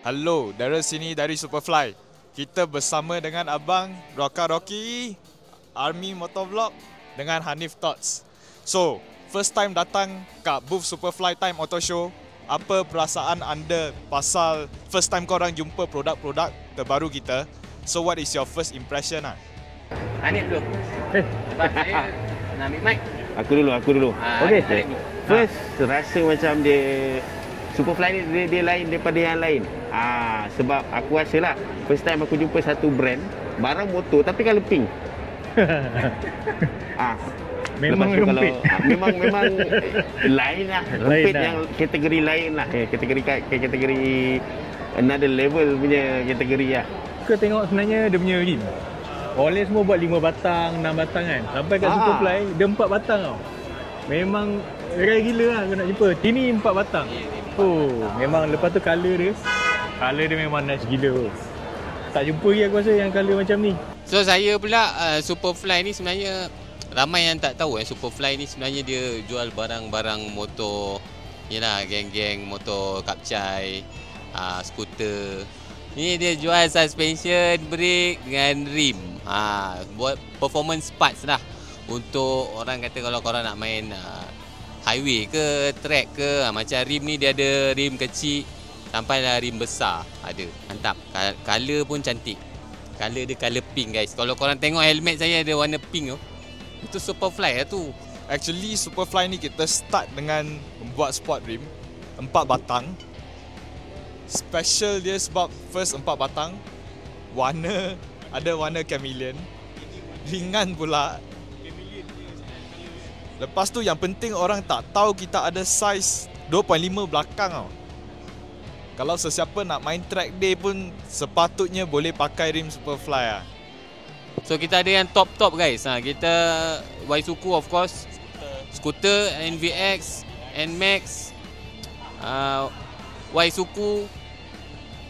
Halo, dari sini dari Superfly. Kita bersama dengan Abang Roka Rocky, Army Motovlog dengan Hanif Thoughts. So, first time datang kat booth Superfly Time Auto Show. Apa perasaan anda pasal first time korang jumpa produk-produk terbaru kita? So, what is your first impression lah? Hanif dulu. Sebab saya nak ambil mic. Aku dulu. Okay. First rasa macam dia Superfly ni dia lain daripada yang lain. Sebab aku rasa lah first time aku jumpa satu brand barang motor tapi colour pink. Memang rempit. Memang lain lah. Rempit yang kategori lain lah. Kategori another level punya kategori lah. Kau tengok sebenarnya dia punya rim. Oleh semua buat 5 batang, 6 batang kan. Sampai kat Superfly dia 4 batang tau. Memang rare gila lah kau nak jumpa. Ini 4 batang. Memang lepas tu colour dia memang nice gila. Tak jumpa lagi aku rasa yang colour macam ni. So saya pula Superfly ni sebenarnya ramai yang tak tahu Superfly ni sebenarnya dia jual barang-barang motor. Yalah, geng-geng motor kapcai, skuter. Ni dia jual suspension, brake dengan rim. Buat performance parts lah. Untuk orang kata kalau korang nak main highway ke, track ke, macam rim ni dia ada rim kecil sampailah rim besar ada. Mantap. Color pun cantik. Color dia color pink guys. Kalau korang tengok helmet saya ada warna pink tu. Itu Superfly lah tu. Actually, Superfly ni kita start dengan membuat sport rim 4 batang. Special dia sebab first 4 batang warna, ada warna chameleon. Ringan pula. Lepas tu yang penting orang tak tahu kita ada saiz 2.5 belakang tau. Kalau sesiapa nak main track day pun sepatutnya boleh pakai rim Superfly lah. So kita ada yang top guys. Kita Waisuku of course, skuter, NVX, NMAX, Waisuku,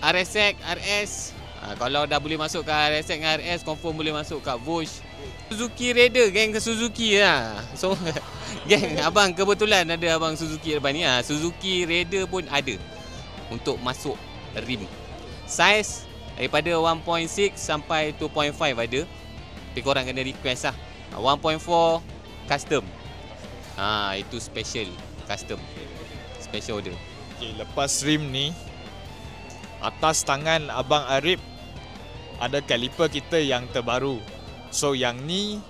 RSX, RS. Kalau dah boleh masuk ke RSX dengan RS, confirm boleh masuk kat Vosh. Suzuki Raider, geng ke Suzuki lah. So, geng abang kebetulan ada abang Suzuki depan ni. Suzuki Raider pun ada untuk masuk rim. Saiz daripada 1.6 sampai 2.5 ada. Tapi korang kena request lah. 1.4 custom. Itu special custom. Special order. Okay, lepas rim ni, atas tangan Abang Arif ada kaliper kita yang terbaru. So yang ni